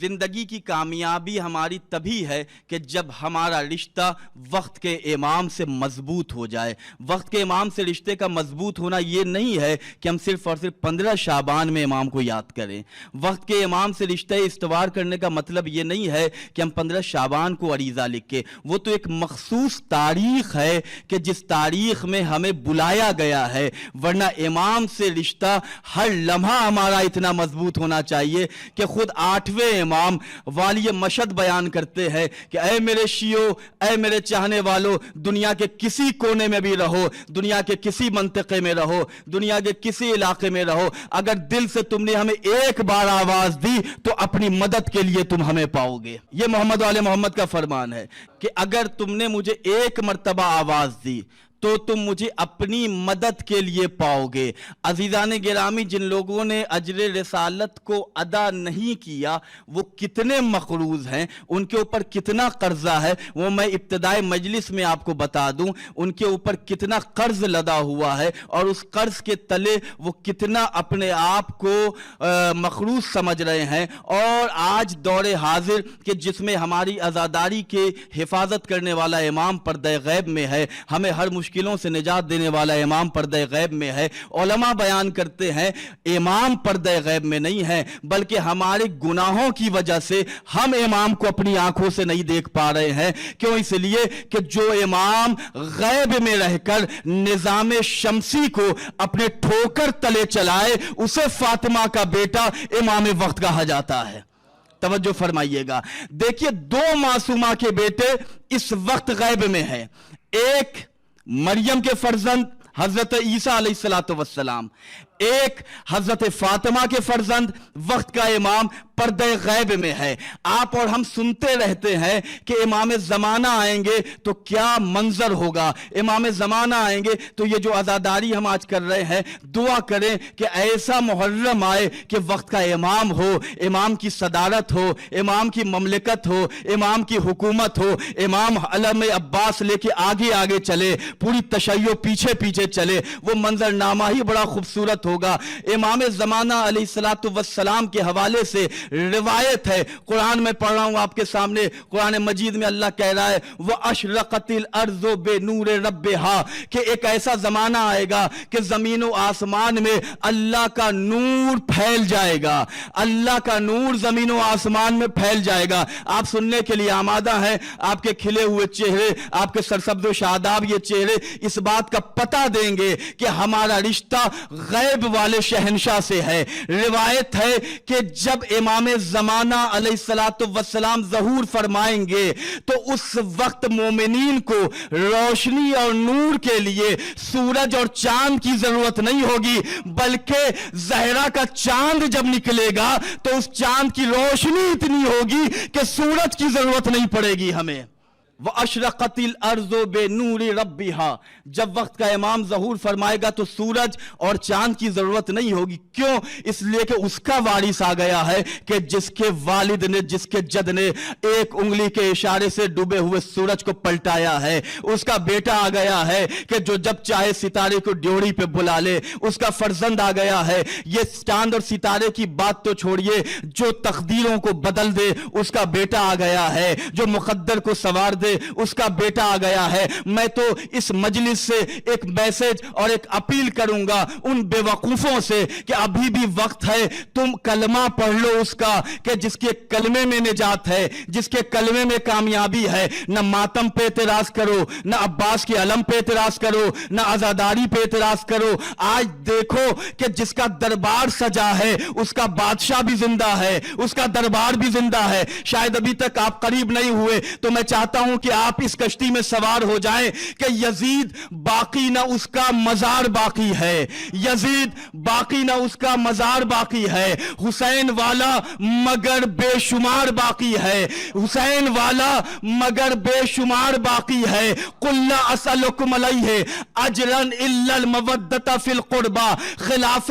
زندگی کی کامیابی ہماری تبھی ہے کہ جب ہمارا رشتہ وقت کے امام سے مضبوط ہو جائے۔ وقت کے امام سے رشتے کا مضبوط ہونا یہ نہیں ہے کہ ہم صرف اور صرف 15 شعبان میں امام کو یاد کریں۔ وقت کے امام سے رشتہ استوار کرنے کا مطلب یہ نہیں ہے کہ ہم 15 شعبان کو عریضہ لکھیں۔ وہ تو ایک مخصوص تاریخ ہے کہ جس تاریخ میں ہمیں بلایا گیا ہے، ورنہ امام سے رشتہ ہر لمحہ ہمارا اتنا مضبوط ہونا چاہیے کہ خود 8ویں امام والی مشہد بیان کرتے ہیں کہ اے میرے شیعو، اے میرے چاہنے والو، دنیا کے کسی کونے میں بھی رہو، دنیا کے کسی منطقے میں رہو، دنیا کے کسی علاقے میں رہو، اگر دل سے تم نے ہمیں ایک بار آواز دی تو اپنی مدد کے لیے تم ہمیں پاؤ گے۔ یہ محمد والے محمد کا فرمان ہے کہ اگر تم نے مجھے ایک مرتبہ آواز دی تو تم مجھے اپنی مدد کے لیے پاؤ گے۔ عزیزان گرامی، جن لوگوں نے اجر رسالت کو ادا نہیں کیا وہ کتنے مقروض ہیں، ان کے اوپر کتنا قرضہ ہے، وہ میں ابتدائی مجلس میں آپ کو بتا دوں۔ ان کے اوپر کتنا قرض لدا ہوا ہے اور اس قرض کے تلے وہ کتنا اپنے آپ کو مقروض سمجھ رہے ہیں۔ اور آج دور حاضر کہ جس میں ہماری عزاداری کے حفاظت کرنے والا امام پردہ غیب میں ہے، ہمیں ہر مشکلوں سے نجات دینے والا امام پردہ غیب میں ہے، علماء بیان کرتے ہیں امام پردہ غیب میں نہیں ہے، بلکہ ہمارے گناہوں کی وجہ سے ہم امام کو اپنی آنکھوں سے نہیں دیکھ پا رہے ہیں۔ کیوں؟ اس لیے کہ جو امام غیب میں رہ کر نظام شمسی کو اپنے ٹھوکر تلے چلائے اسے فاطمہ کا بیٹا امام وقت کہا جاتا ہے۔ توجہ فرمائیے گا، دیکھیے 2 معصومہ کے بیٹے اس وقت غیب میں ہیں، ایک مریم کے فرزند حضرت عیسیٰ علیہ السلام، ایک حضرت فاطمہ کے فرزند وقت کا امام پردہ غیب میں ہے۔ آپ اور ہم سنتے رہتے ہیں کہ امام زمانہ آئیں گے تو کیا منظر ہوگا، امام زمانہ آئیں گے تو یہ جو عزاداری ہم آج کر رہے ہیں، دعا کریں کہ ایسا محرم آئے کہ وقت کا امام ہو، امام کی صدارت ہو، امام کی مملکت ہو، امام کی حکومت ہو، امام علم عباس لے کے آگے آگے چلے، پوری تشیع پیچھے پیچھے چلے، وہ منظر نامہ ہی بڑا خوبصورت ہوگا۔ امام زمانہ علیہ السلام کے حوالے سے روایت ہے، قرآن میں پڑھ رہا ہوں آپ کے سامنے، قرآن مجید میں اللہ کہہ رہا ہے وَأَشْرَقَتِ الْأَرْضُ بِنُورِ رَبِّهَا، کہ ایک ایسا زمانہ آئے گا کہ زمین و آسمان میں اللہ کا نور پھیل جائے گا، اللہ کا نور زمین و آسمان میں پھیل جائے گا۔ آپ سننے کے لیے آمادہ ہیں؟ آپ کے کھلے ہوئے چہرے، آپ کے سرسبز و شاداب یہ چہرے اس بات کا پتہ دیں گے کہ ہمارا رشتہ غیب والے شہنشاہ سے ہے۔ روایت ہے کہ جب امام زمانہ علیہ السلام ظہور فرمائیں گے تو اس وقت مومنین کو روشنی اور نور کے لیے سورج اور چاند کی ضرورت نہیں ہوگی، بلکہ زہرا کا چاند جب نکلے گا تو اس چاند کی روشنی اتنی ہوگی کہ سورج کی ضرورت نہیں پڑے گی ہمیں۔ وَأَشْرَقَتِ الْأَرْضُ بِنُورِ رَبِّهَا، جب وقت کا امام ظہور فرمائے گا تو سورج اور چاند کی ضرورت نہیں ہوگی۔ کیوں؟ اس لیے کہ اس کا وارث آ گیا ہے کہ جس کے والد نے، جس کے جد نے ایک انگلی کے اشارے سے ڈوبے ہوئے سورج کو پلٹایا ہے، اس کا بیٹا آ گیا ہے کہ جو جب چاہے ستارے کو ڈیوڑی پہ بلا لے، اس کا فرزند آ گیا ہے۔ یہ چاند اور ستارے کی بات تو چھوڑیے، جو تقدیروں کو بدل دے اس کا بیٹا آ گیا ہے، جو مقدر کو سوار دے اس کا بیٹا آ گیا ہے۔ میں تو اس مجلس سے ایک میسج اور ایک اپیل کروں گا ان بے وقوفوں سے کہ ابھی بھی وقت ہے، تم کلمہ پڑھ لو اس کا، کہ جس کے کلمے میں نجات ہے، جس کے کلمے میں کامیابی ہے۔ نہ ماتم پہ اعتراض کرو، نہ عباس کے علم پہ اعتراض کرو، نہ عزاداری پہ اعتراض کرو۔ آج دیکھو کہ جس کا دربار سجا ہے اس کا بادشاہ بھی زندہ ہے، اس کا دربار بھی زندہ ہے۔ شاید ابھی تک آپ قریب نہیں ہوئے تو میں چاہتا ہوں کہ آپ اس کشتی میں سوار ہو جائیں کہ یزید باقی نہ اس کا مزار باقی ہے، یزید باقی نہ اس کا مزار باقی ہے، حسین والا مگر بے شمار باقی ہے، حسین والا مگر بے شمار باقی ہے۔ قُلْ لَا أَسْأَلُكُمْ عَلَيْهِ أَجْرًا إِلَّا الْمَوَدَّةَ فِي الْقُرْبَى، خلاف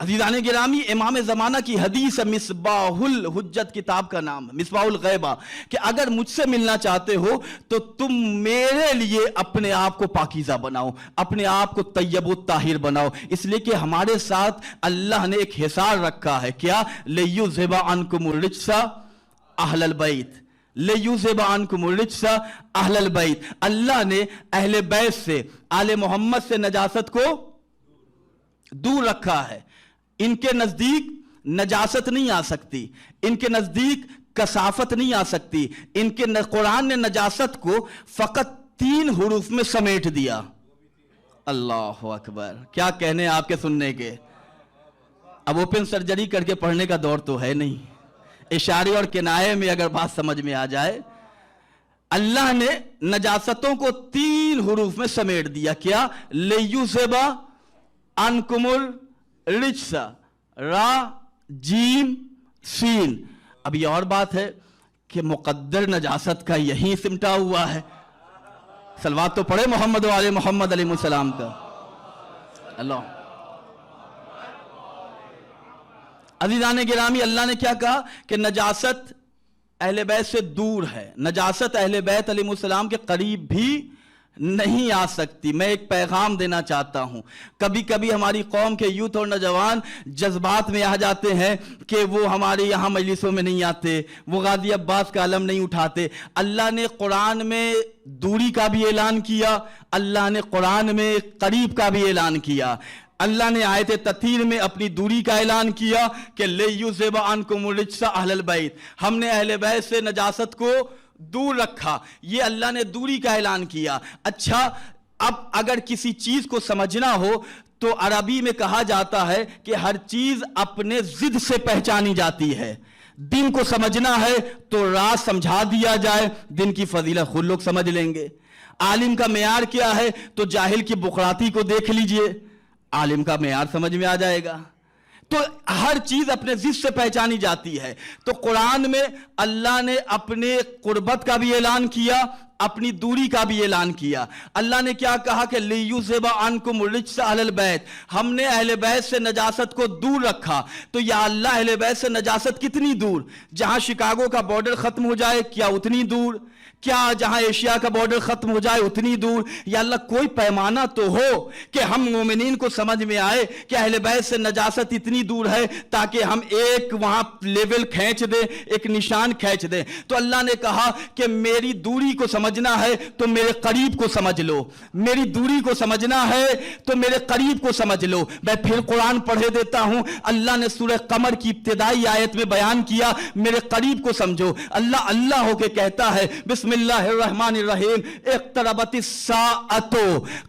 عزیزان گرامی، امام زمانہ کی حدیث ہے، مصباح الحجت کتاب کا نام ہے، مصباح الغیبہ، کہ اگر مجھ سے ملنا چاہتے ہو تو تم میرے لیے اپنے آپ کو پاکیزہ بناؤ، اپنے آپ کو طیب و طاہر بناؤ، اس لیے کہ ہمارے ساتھ اللہ نے ایک حصار رکھا ہے، کیا؟ لِيُذْهِبَ عَنْكُمُ الرِّجْسَ اہل البیت، لِيُذْهِبَ عَنْكُمُ الرِّجْسَ اہل البیت، اللہ نے اہل بیت سے، آل محمد سے نجاست کو دور رکھا ہے۔ ان کے نزدیک نجاست نہیں آ سکتی، ان کے نزدیک کثافت نہیں آ سکتی، ان کے قرآن نے نجاست کو فقط 3 حروف میں سمیٹ دیا۔ اللہ اکبر، کیا کہنے آپ کے سننے کے۔ اب اوپن سرجری کر کے پڑھنے کا دور تو ہے نہیں، اشارے اور کنایے میں اگر بات سمجھ میں آ جائے، اللہ نے نجاستوں کو 3 حروف میں سمیٹ دیا، کیا؟ لِيُذْهِبَ عَنْكُمُ الرِّجْسَ، را جیم سین۔ اب یہ اور بات ہے کہ مقدر نجاست کا یہی سمٹا ہوا ہے۔ صلوات تو پڑھے محمد و آل محمد علیہ السلام کا۔ اللہ عزیزان گرامی، اللہ نے کیا کہا کہ نجاست اہل بیت سے دور ہے، نجاست اہل بیت علیہ السلام کے قریب بھی نہیں آ سکتی۔ میں ایک پیغام دینا چاہتا ہوں، کبھی کبھی ہماری قوم کے یوتھ اور نوجوان جذبات میں آ جاتے ہیں کہ وہ ہمارے یہاں مجلسوں میں نہیں آتے، وہ غازی عباس کا علم نہیں اٹھاتے۔ اللہ نے قرآن میں دوری کا بھی اعلان کیا، اللہ نے قرآن میں قریب کا بھی اعلان کیا۔ اللہ نے آیت تطہیر میں اپنی دوری کا اعلان کیا کہ لِيُذْهِبَ عَنْكُمُ الرِّجْسَ اہل البیت، ہم نے اہل بیت سے نجاست کو دور رکھا، یہ اللہ نے دوری کا اعلان کیا۔ اچھا، اب اگر کسی چیز کو سمجھنا ہو تو عربی میں کہا جاتا ہے کہ ہر چیز اپنے ضد سے پہچانی جاتی ہے۔ دین کو سمجھنا ہے تو راز سمجھا دیا جائے، دین کی فضیلت خود لوگ سمجھ لیں گے۔ عالم کا معیار کیا ہے تو جاہل کی بقراتی کو دیکھ لیجئے، عالم کا معیار سمجھ میں آ جائے گا۔ تو ہر چیز اپنے ضد سے پہچانی جاتی ہے۔ تو قرآن میں اللہ نے اپنے قربت کا بھی اعلان کیا، اپنی دوری کا بھی اعلان کیا۔ اللہ نے کیا کہا کہ لِيُذْهِبَ عَنْكُمُ الرِّجْسَ اہل البیت، ہم نے اہل بیت سے نجاست کو دور رکھا۔ تو یا اللہ، اہل بیت سے نجاست کتنی دور؟ جہاں شکاگو کا بارڈر ختم ہو جائے کیا اتنی دور؟ کیا جہاں ایشیا کا بارڈر ختم ہو جائے اتنی دور؟ یا اللہ کوئی پیمانہ تو ہو کہ ہم مومنین کو سمجھ میں آئے کہ اہل بیت سے نجاست اتنی دور ہے تاکہ ہم ایک وہاں لیول کھینچ دیں، ایک نشان کھینچ دیں۔ تو اللہ نے کہا کہ میری دوری کو سمجھنا ہے تو میرے قریب کو سمجھ لو، میری دوری کو سمجھنا ہے تو میرے قریب کو سمجھ لو۔ میں پھر قرآن پڑھے دیتا ہوں، اللہ نے سورہ قمر کی ابتدائی آیت میں بیان کیا، میرے قریب کو سمجھو۔ اللہ اللہ ہو کے کہتا ہے، بسم اللہ الرحمن الرحیم، اقتربت الساعۃ،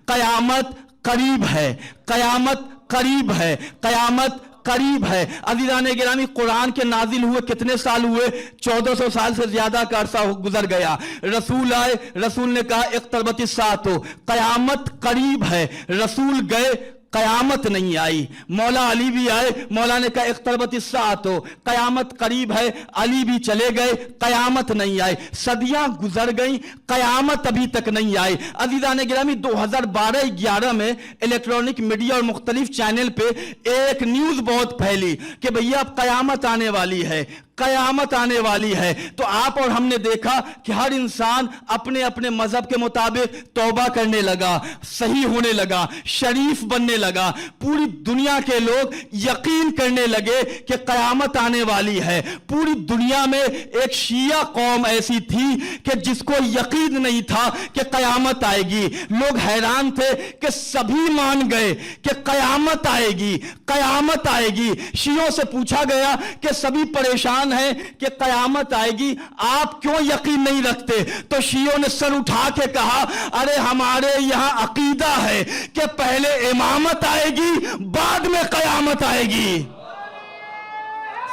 قیامت قریب ہے، قیامت قریب ہے، قیامت قریب ہے۔ عزیزان گرامی، قرآن کے نازل ہوئے کتنے سال ہوئے؟ 1400 سال سے زیادہ کا عرصہ گزر گیا۔ رسول آئے، رسول نے کہا اقتربت الساعۃ، قیامت قریب ہے، رسول گئے، قیامت نہیں آئی۔ مولا علی بھی آئے، مولا نے کہا اقتربت الساعۃ، قیامت قریب ہے، علی بھی چلے گئے، قیامت نہیں آئی۔ صدیاں گزر گئیں، قیامت ابھی تک نہیں آئی۔ عزیزان گرامی، 2012-11 میں الیکٹرانک میڈیا اور مختلف چینل پہ ایک نیوز بہت پھیلی کہ بھئی اب قیامت آنے والی ہے، قیامت آنے والی ہے۔ تو آپ اور ہم نے دیکھا کہ ہر انسان اپنے اپنے مذہب کے مطابق توبہ کرنے لگا، صحیح ہونے لگا، شریف بننے لگا۔ پوری دنیا کے لوگ یقین کرنے لگے کہ قیامت آنے والی ہے۔ پوری دنیا میں ایک شیعہ قوم ایسی تھی کہ جس کو یقین نہیں تھا کہ قیامت آئے گی۔ لوگ حیران تھے کہ سبھی مان گئے کہ قیامت آئے گی، قیامت آئے گی۔ شیعوں سے پوچھا گیا کہ سبھی پریشان ہے کہ قیامت آئے گی، آپ کیوں یقین نہیں رکھتے؟ تو شیعوں نے سر اٹھا کے کہا، ارے ہمارے یہاں عقیدہ ہے کہ پہلے امامت آئے گی، بعد میں قیامت آئے گی۔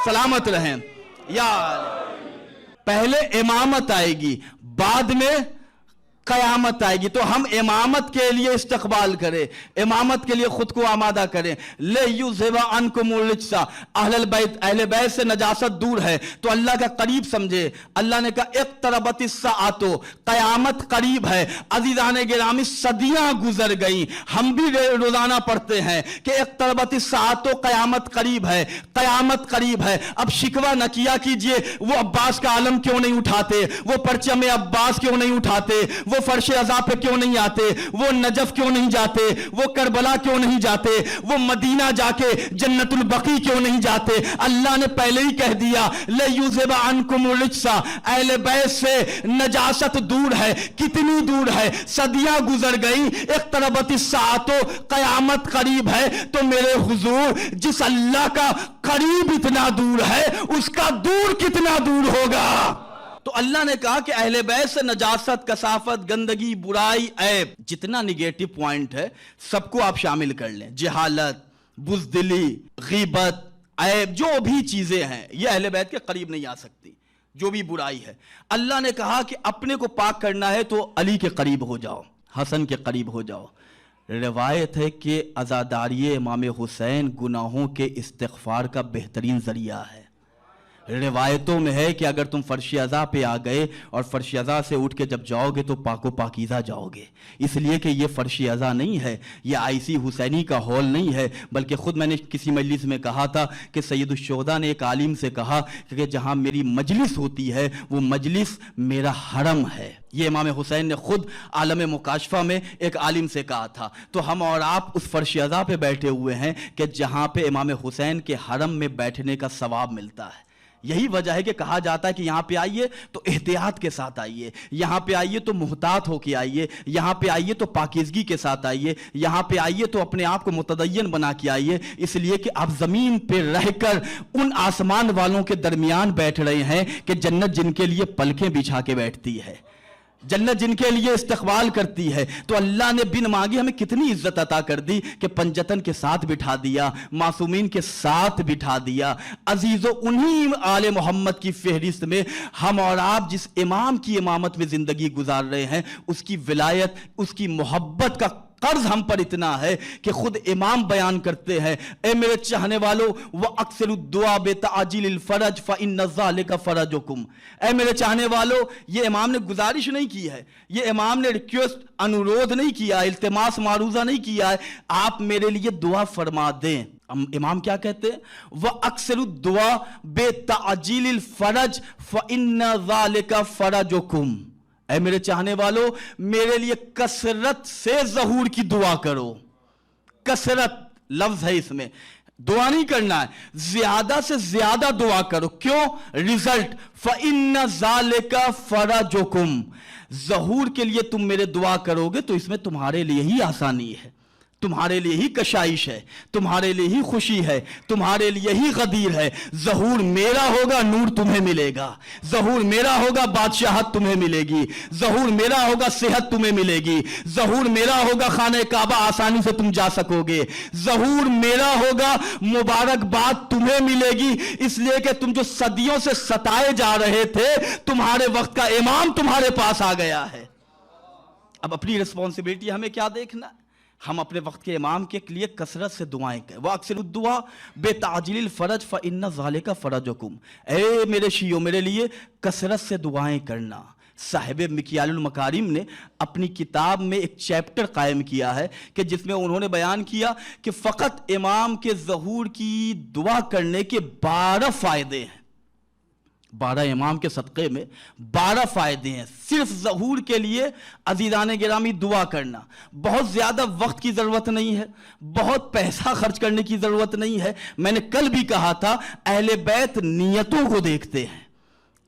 سلامت رہیں یا پہلے امامت آئے گی، بعد میں قیامت آئے گی تو ہم امامت کے لیے استقبال کریں, امامت کے لیے خود کو آمادہ کریں. لِیُذْهِبَ عَنْکُمُ الرِّجْسَ, اہل بیت سے نجاست دور ہے تو اللہ کا قریب سمجھے. اللہ نے کہا اقتربت الساعۃ, قیامت قریب ہے. عزیزان گرامی, صدیاں گزر گئیں, ہم بھی روزانہ پڑھتے ہیں کہ اقتربت الساعۃ, قیامت قریب ہے, قیامت قریب ہے. اب شکوہ نہ کیا کیجئے وہ عباس کا علم کیوں نہیں اٹھاتے, وہ پرچم عباس کیوں نہیں اٹھاتے, وہ فرش عذاب پہ کیوں نہیں آتے, وہ نجف کیوں نہیں جاتے, وہ کربلا کیوں نہیں جاتے, وہ مدینہ جا کے جنت البقیع کیوں نہیں جاتے. اللہ نے پہلے ہی کہہ دیا لِیُذْهِبَ عَنْکُمُ الرِّجْسَ, اہل بیت سے نجاست دور ہے. کتنی دور ہے, صدیاں گزر گئیں. اقتربت الساعۃ, قیامت قریب ہے. تو میرے حضور, جس اللہ کا قریب اتنا دور ہے اس کا دور کتنا دور ہوگا. تو اللہ نے کہا کہ اہل بیت سے نجاست, کثافت, گندگی, برائی, عیب, جتنا نگیٹو پوائنٹ ہے سب کو آپ شامل کر لیں. جہالت, بزدلی, غیبت, عیب, جو بھی چیزیں ہیں یہ اہل بیت کے قریب نہیں آ سکتی. جو بھی برائی ہے, اللہ نے کہا کہ اپنے کو پاک کرنا ہے تو علی کے قریب ہو جاؤ, حسن کے قریب ہو جاؤ. روایت ہے کہ عزاداری امام حسین گناہوں کے استغفار کا بہترین ذریعہ ہے. روایتوں میں ہے کہ اگر تم فرش عزا پہ آ گئے اور فرش عزا سے اٹھ کے جب جاؤ گے تو پاک و پاکیزہ جاؤ گے. اس لیے کہ یہ فرش عزا نہیں ہے, یہ آئیسی حسینی کا ہال نہیں ہے, بلکہ خود میں نے کسی مجلس میں کہا تھا کہ سید الشہداء نے ایک عالم سے کہا کہ جہاں میری مجلس ہوتی ہے وہ مجلس میرا حرم ہے. یہ امام حسین نے خود عالم مکاشفہ میں ایک عالم سے کہا تھا. تو ہم اور آپ اس فرش عزا پہ بیٹھے ہوئے ہیں کہ جہاں پہ امام حسین کے حرم میں بیٹھنے کا ثواب ملتا ہے. یہی وجہ ہے کہ کہا جاتا ہے کہ یہاں پہ آئیے تو احتیاط کے ساتھ آئیے, یہاں پہ آئیے تو محتاط ہو کے آئیے, یہاں پہ آئیے تو پاکیزگی کے ساتھ آئیے, یہاں پہ آئیے تو اپنے آپ کو متدین بنا کے آئیے. اس لیے کہ آپ زمین پہ رہ کر ان آسمان والوں کے درمیان بیٹھ رہے ہیں کہ جنت جن کے لیے پلکیں بچھا کے بیٹھتی ہے, جنت جن کے لیے استقبال کرتی ہے. تو اللہ نے بن مانگی ہمیں کتنی عزت عطا کر دی کہ پنجتن کے ساتھ بٹھا دیا, معصومین کے ساتھ بٹھا دیا. عزیزو, انہی آل محمد کی فہرست میں ہم اور آپ جس امام کی امامت میں زندگی گزار رہے ہیں اس کی ولایت, اس کی محبت کا قرض ہم پر اتنا ہے کہ خود امام بیان کرتے ہیں, اے میرے چاہنے والوں, وَأَكْثِرُ الدُّعَاءَ بِتَعْجِيلِ الْفَرَجِ فَإِنَّ ذَلِكَ فَرَجُكُمْ. اے میرے چاہنے والوں, یہ امام نے گزارش نہیں کی ہے, یہ امام نے ریکویسٹ, انورودھ نہیں کیا, التماس معروضہ نہیں کیا ہے, آپ میرے لیے دعا فرما دیں. امام کیا کہتے ہیں, وَأَكْثِرُ الدُّعَاءَ بِتَعْجِيلِ الْفَرَجِ فَإِنَّ ذَلِكَ فَرَجُكُمْ. اے میرے چاہنے والو, میرے لیے کثرت سے ظہور کی دعا کرو. کثرت لفظ ہے اس میں, دعا نہیں کرنا ہے, زیادہ سے زیادہ دعا کرو. کیوں؟ رزلٹ, فَإِنَّ ذَلِكَ فَرَجُكُمْ. ظہور کے لیے تم میرے دعا کرو گے تو اس میں تمہارے لیے ہی آسانی ہے, تمہارے لیے ہی کشائش ہے, تمہارے لیے ہی خوشی ہے, تمہارے لیے ہی غدیر ہے. ظہور میرا ہوگا, نور تمہیں ملے گا. ظہور میرا ہوگا, بادشاہت تمہیں ملے گی. ظہور میرا ہوگا, صحت تمہیں ملے گی. ظہور میرا ہوگا, خانہ کعبہ آسانی سے تم جا سکو گے. ظہور میرا ہوگا, مبارکباد تمہیں ملے گی. اس لیے کہ تم جو صدیوں سے ستائے جا رہے تھے, تمہارے وقت کا امام تمہارے پاس آ گیا ہے. اب اپنی ریسپانسبلٹی ہمیں کیا دیکھنا ہے, ہم اپنے وقت کے امام کے لیے کثرت سے دعائیں کریں. وَأَكْثِرُ الدُّعَاءَ بِتَعْجِيلِ الْفَرَجِ فَإِنَّ ذَلِكَ فَرَجُكُمْ. اے میرے شیعوں, میرے لیے کثرت سے دعائیں کرنا. صاحب مکیال المکارم نے اپنی کتاب میں ایک چیپٹر قائم کیا ہے کہ جس میں انہوں نے بیان کیا کہ فقط امام کے ظہور کی دعا کرنے کے 12 فائدے ہیں. 12 امام کے صدقے میں 12 فائدے ہیں. صرف ظہور کے لیے عزیزان گرامی دعا کرنا. بہت زیادہ وقت کی ضرورت نہیں ہے, بہت پیسہ خرچ کرنے کی ضرورت نہیں ہے. میں نے کل بھی کہا تھا, اہل بیت نیتوں کو دیکھتے ہیں,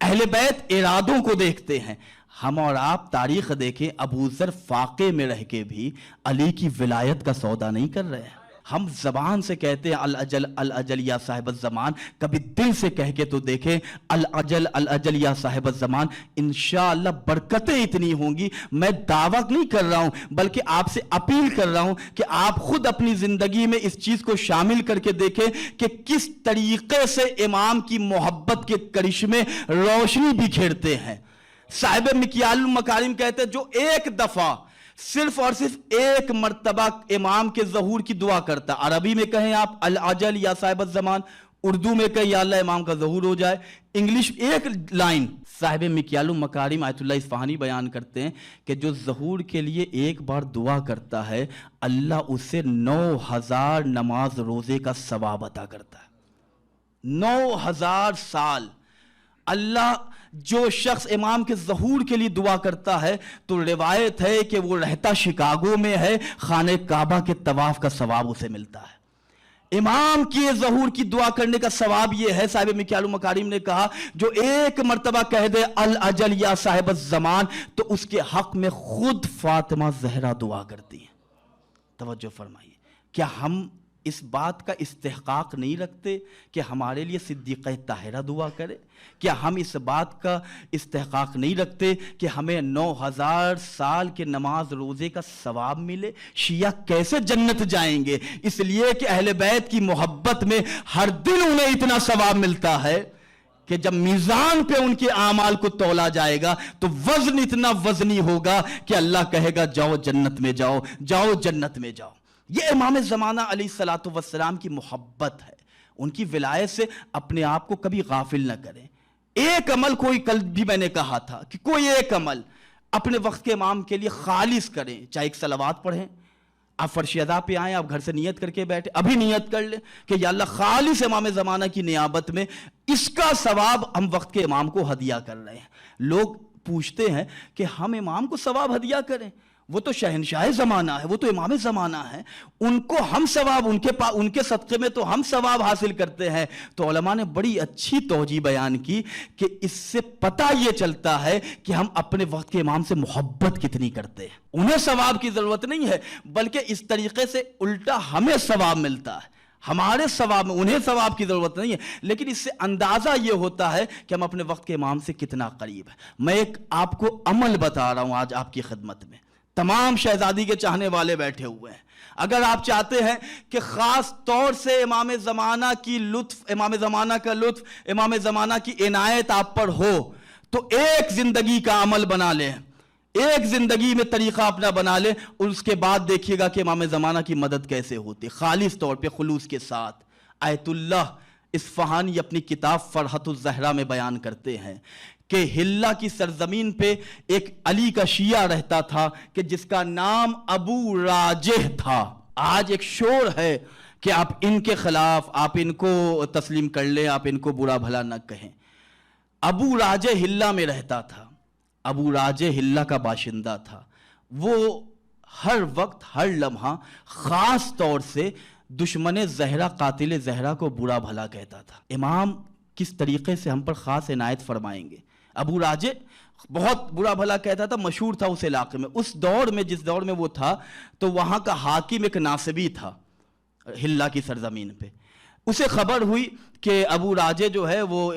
اہل بیت ارادوں کو دیکھتے ہیں. ہم اور آپ تاریخ دیکھیں, ابو ذر فاقے میں رہ کے بھی علی کی ولایت کا سودا نہیں کر رہے ہیں. ہم زبان سے کہتے ہیں الاجل الاجل یا صاحب الزمان, کبھی دل سے کہہ کے تو دیکھیں الاجل الاجل یا صاحب الزمان. انشاءاللہ برکتیں اتنی ہوں گی. میں دعویٰ نہیں کر رہا ہوں بلکہ آپ سے اپیل کر رہا ہوں کہ آپ خود اپنی زندگی میں اس چیز کو شامل کر کے دیکھیں کہ کس طریقے سے امام کی محبت کے کرشمے روشنی بکھیرتے ہیں. صاحب مکیال المکارم کہتے ہیں جو ایک دفعہ صرف اور صرف ایک مرتبہ امام کے ظہور کی دعا کرتا، عربی میں کہیں آپ العجل یا صاحب الزمان، اردو میں کہیں یا اللہ امام کا ظہور ہو جائے، انگلش ایک لائن۔ صاحب مکیال المکارم آیت اللہ اصفہانی بیان کرتے ہیں کہ جو ظہور کے لیے ایک بار دعا کرتا ہے اللہ اسے 9000 نماز روزے کا ثواب عطا کرتا ہے۔ 9000 سال اللہ جو شخص امام کے ظہور کے لیے دعا کرتا ہے تو روایت ہے کہ وہ رہتا شکاگو میں ہے، خانہ کعبہ کے طواف کا ثواب اسے ملتا ہے۔ امام کی ظہور کی دعا کرنے کا ثواب یہ ہے، صاحب مکیال المکارم نے کہا جو ایک مرتبہ کہہ دے العجل یا صاحب الزمان تو اس کے حق میں خود فاطمہ زہرا دعا کرتی ہیں۔ توجہ فرمائیے، کیا ہم اس بات کا استحقاق نہیں رکھتے کہ ہمارے لیے صدیقہ طاہرہ دعا کرے؟ کیا ہم اس بات کا استحقاق نہیں رکھتے کہ ہمیں 9000 سال کے نماز روزے کا ثواب ملے؟ شیعہ کیسے جنت جائیں گے؟ اس لیے کہ اہل بیت کی محبت میں ہر دن انہیں اتنا ثواب ملتا ہے کہ جب میزان پہ ان کے اعمال کو تولا جائے گا تو وزن اتنا وزنی ہوگا کہ اللہ کہے گا جاؤ جنت میں جاؤ، جاؤ جنت میں جاؤ۔ یہ امام زمانہ علیہ الصلوۃ والسلام کی محبت ہے، ان کی ولایت سے اپنے آپ کو کبھی غافل نہ کریں۔ ایک عمل، کوئی کل بھی میں نے کہا تھا کہ کوئی ایک عمل اپنے وقت کے امام کے لیے خالص کریں، چاہے ایک صلوات پڑھیں، آپ فرش ادا پہ آئیں، آپ گھر سے نیت کر کے بیٹھے، ابھی نیت کر لیں کہ یا اللہ خالص امام زمانہ کی نیابت میں اس کا ثواب ہم وقت کے امام کو ہدیہ کر رہے ہیں۔ لوگ پوچھتے ہیں کہ ہم امام کو ثواب ہدیہ کریں، وہ تو شہنشاہ زمانہ ہے، وہ تو امام زمانہ ہے، ان کو ہم ثواب، ان کے صدقے میں تو ہم ثواب حاصل کرتے ہیں۔ تو علماء نے بڑی اچھی توجیہ بیان کی کہ اس سے پتہ یہ چلتا ہے کہ ہم اپنے وقت کے امام سے محبت کتنی کرتے ہیں۔ انہیں ثواب کی ضرورت نہیں ہے، بلکہ اس طریقے سے الٹا ہمیں ثواب ملتا ہے، ہمارے ثواب میں انہیں ثواب کی ضرورت نہیں ہے، لیکن اس سے اندازہ یہ ہوتا ہے کہ ہم اپنے وقت کے امام سے کتنا قریب ہیں۔ میں ایک آپ کو عمل بتا رہا ہوں آج آپ کی خدمت میں، تمام شہزادی کے چاہنے والے بیٹھے ہوئے ہیں۔ اگر آپ چاہتے ہیں کہ خاص طور سے امام زمانہ کی لطف، امام زمانہ کا لطف، امام زمانہ کی عنایت آپ پر ہو تو ایک زندگی کا عمل بنا لیں، ایک زندگی میں طریقہ اپنا بنا لیں، اور اس کے بعد دیکھیے گا کہ امام زمانہ کی مدد کیسے ہوتی، خالص طور پہ خلوص کے ساتھ۔ آیت اللہ اصفہانی اپنی کتاب فرحت الزہرا میں بیان کرتے ہیں کہ ہلہ کی سرزمین پہ ایک علی کا شیعہ رہتا تھا کہ جس کا نام ابو راجح تھا۔ آج ایک شور ہے کہ آپ ان کے خلاف، آپ ان کو تسلیم کر لیں، آپ ان کو برا بھلا نہ کہیں۔ ابو راجح ہلہ میں رہتا تھا، ابو راجح ہلہ کا باشندہ تھا، وہ ہر وقت ہر لمحہ خاص طور سے دشمن زہرا، قاتل زہرا کو برا بھلا کہتا تھا۔ امام کس طریقے سے ہم پر خاص عنایت فرمائیں گے۔ ابو راجح بہت برا بھلا کہتا تھا، مشہور تھا اس علاقے میں، اس دور میں، جس دور میں وہ تھا تو وہاں کا حاکم ایک ناصبی تھا ہلہ کی سرزمین پہ۔ اسے خبر ہوئی کہ ابو راجح جو ہے وہ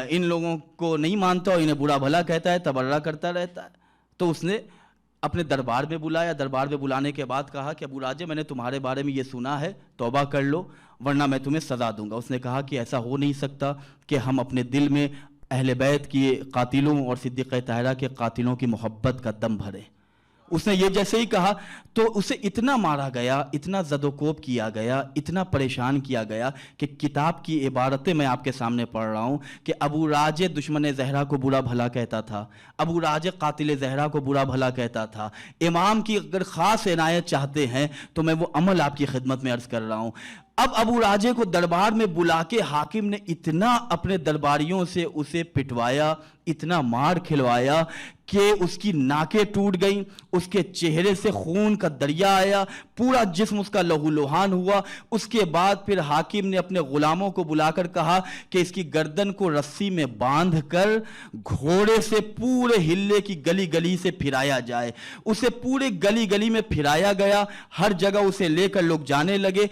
ان لوگوں کو نہیں مانتا اور انہیں برا بھلا کہتا ہے، تبرہ کرتا رہتا ہے، تو اس نے اپنے دربار میں بلایا۔ دربار میں بلانے کے بعد کہا کہ ابو راجح میں نے تمہارے بارے میں یہ سنا ہے، توبہ کر لو ورنہ میں تمہیں سزا دوں گا۔ اس نے کہا کہ ایسا ہو نہیں سکتا کہ ہم اپنے دل میں اہل بیت کی قاتلوں اور صدیقہ طاہرہ کے قاتلوں کی محبت کا دم بھریں۔ اس نے یہ جیسے ہی کہا تو اسے اتنا مارا گیا، اتنا زد و کوب کیا گیا، اتنا پریشان کیا گیا کہ کتاب کی عبارتیں میں آپ کے سامنے پڑھ رہا ہوں کہ ابو راجح دشمن زہرا کو برا بھلا کہتا تھا، ابو راجح قاتل زہرا کو برا بھلا کہتا تھا۔ امام کی اگر خاص عنایت چاہتے ہیں تو میں وہ عمل آپ کی خدمت میں عرض کر رہا ہوں۔ اب ابو راجح کو دربار میں بلا کے حاکم نے اتنا اپنے درباریوں سے اسے پٹوایا، اتنا مار کھلوایا کہ اس کی ناکیں ٹوٹ گئیں، اس کے چہرے سے خون کا دریا آیا، پورا جسم اس کا لہو لہان ہوا۔ اس کے بعد پھر حاکم نے اپنے غلاموں کو بلا کر کہا کہ اس کی گردن کو رسی میں باندھ کر گھوڑے سے پورے ہلے کی گلی گلی سے پھرایا جائے۔ اسے پورے گلی گلی میں پھرایا گیا، ہر جگہ اسے لے کر لوگ جانے لگے۔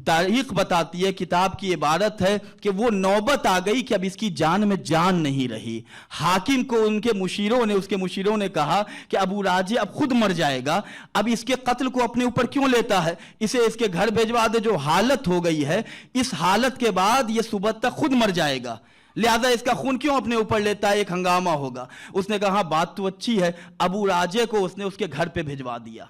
تاریخ بتاتی ہے، کتاب کی عبارت ہے کہ وہ نوبت آ گئی کہ اب اس کی جان میں جان نہیں رہی۔ حاکم کو اس کے مشیروں نے کہا کہ ابو راجح اب خود مر جائے گا، اب اس کے قتل کو اپنے اوپر کیوں لیتا ہے، اسے اس کے گھر بھیجوا دے، جو حالت ہو گئی ہے اس حالت کے بعد یہ صبح تک خود مر جائے گا۔ لہذا اس کا خون کیوں اپنے اوپر لیتا ہے, ایک ہنگامہ ہوگا. اس نے کہا ہاں بات تو اچھی ہے. ابو راجے کو اس نے اس کے گھر پہ بھجوا دیا.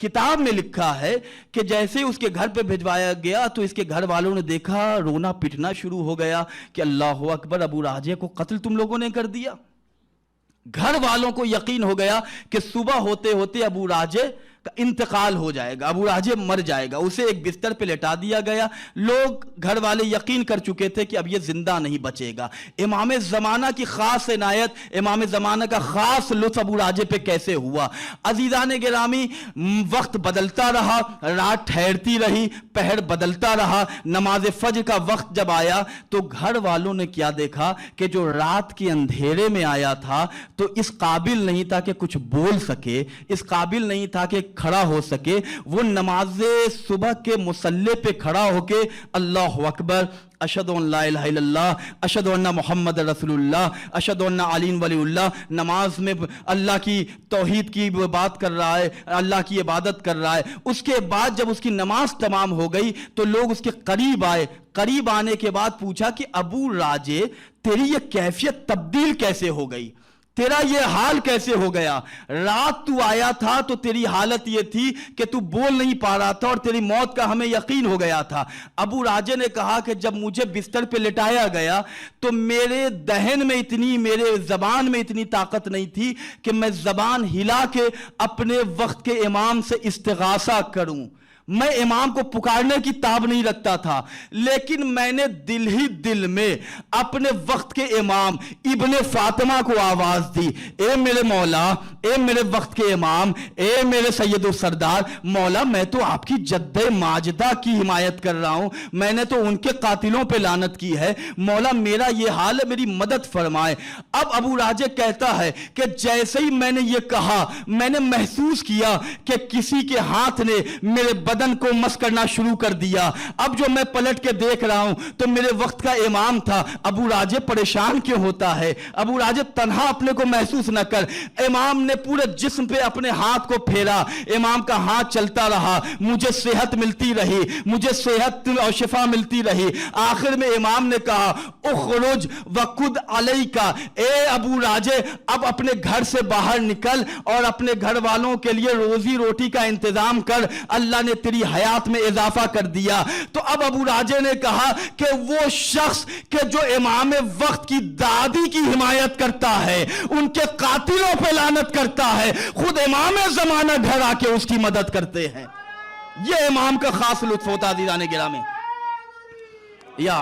کتاب میں لکھا ہے کہ جیسے ہی اس کے گھر پہ بھجوایا گیا تو اس کے گھر والوں نے دیکھا, رونا پٹنا شروع ہو گیا کہ اللہ اکبر, ابو راجے کو قتل تم لوگوں نے کر دیا. گھر والوں کو یقین ہو گیا کہ صبح ہوتے ہوتے ابو راجے کا انتقال ہو جائے گا, ابو راجے مر جائے گا. اسے ایک بستر پہ لٹا دیا گیا. لوگ گھر والے یقین کر چکے تھے کہ اب یہ زندہ نہیں بچے گا. امام زمانہ کی خاص عنایت, امام زمانہ کا خاص لطف ابو راجے پہ کیسے ہوا. عزیزان گرامی, وقت بدلتا رہا, رات ٹھہرتی رہی, پہر بدلتا رہا. نماز فجر کا وقت جب آیا تو گھر والوں نے کیا دیکھا کہ جو رات کے اندھیرے میں آیا تھا تو اس قابل نہیں تھا کہ کچھ بول سکے, اس قابل نہیں تھا کہ کھڑا ہو سکے. وہ نماز صبح کے مصلی پہ کھڑا ہو کے اللہ اکبر, اشہدو ان لا الہ الا اللہ, اشہدو ان محمد رسول اللہ, اشہدو ان علی ولی اللہ, نماز میں اللہ کی توحید کی بات کر رہا ہے, اللہ کی عبادت کر رہا ہے. اس کے بعد جب اس کی نماز تمام ہو گئی تو لوگ اس کے قریب آئے. قریب آنے کے بعد پوچھا کہ ابو راجے تیری یہ کیفیت تبدیل کیسے ہو گئی, تیرا یہ حال کیسے ہو گیا. رات تو آیا تھا تو تیری حالت یہ تھی کہ تو بول نہیں پا رہا تھا اور تیری موت کا ہمیں یقین ہو گیا تھا. ابو راجے نے کہا کہ جب مجھے بستر پہ لٹایا گیا تو میرے دہن میں اتنی, میرے زبان میں اتنی طاقت نہیں تھی کہ میں زبان ہلا کے اپنے وقت کے امام سے استغاثہ کروں. میں امام کو پکارنے کی تاب نہیں رکھتا تھا, لیکن میں نے دل ہی دل میں اپنے وقت کے امام ابن فاطمہ کو آواز دی, اے میرے مولا, اے میرے وقت کے امام, اے میرے سید و سردار, مولا میں تو آپ کی جد ماجدہ کی حمایت کر رہا ہوں, میں نے تو ان کے قاتلوں پہ لعنت کی ہے, مولا میرا یہ حال ہے, میری مدد فرمائے. اب ابو راجے کہتا ہے کہ جیسے ہی میں نے یہ کہا میں نے محسوس کیا کہ کسی کے ہاتھ نے میرے بدن کو مس کرنا شروع کر دیا. اب جو میں پلٹ کے دیکھ رہا ہوں تو میرے وقت کا امام تھا. ابو راجے پریشان کیوں ہوتا ہے, ابو راجے تنہا اپنے کو محسوس نہ کر. امام نے پورے جسم پہ اپنے ہاتھ کو پھیرا, امام کا ہاتھ چلتا رہا, مجھے صحت ملتی رہی, مجھے صحت اور شفا ملتی رہی. آخر میں امام نے کہا اخرج وقد علیکا, اے ابو راجے اب اپنے گھر سے باہر نکل اور اپنے گھر والوں کے لیے روزی روٹی کا انتظام کر, اللہ نے تیری حیات میں اضافہ کر دیا. تو اب ابو راجے نے کہا کہ وہ شخص کہ جو امام وقت کی دادی کی حمایت کرتا ہے, ان کے قاتلوں پہ لعنت کرتا ہے, خود امام زمانہ گھر آ کے اس کی مدد کرتے ہیں. یہ امام کا خاص لطف ہوتا عزیزان گرامی. یا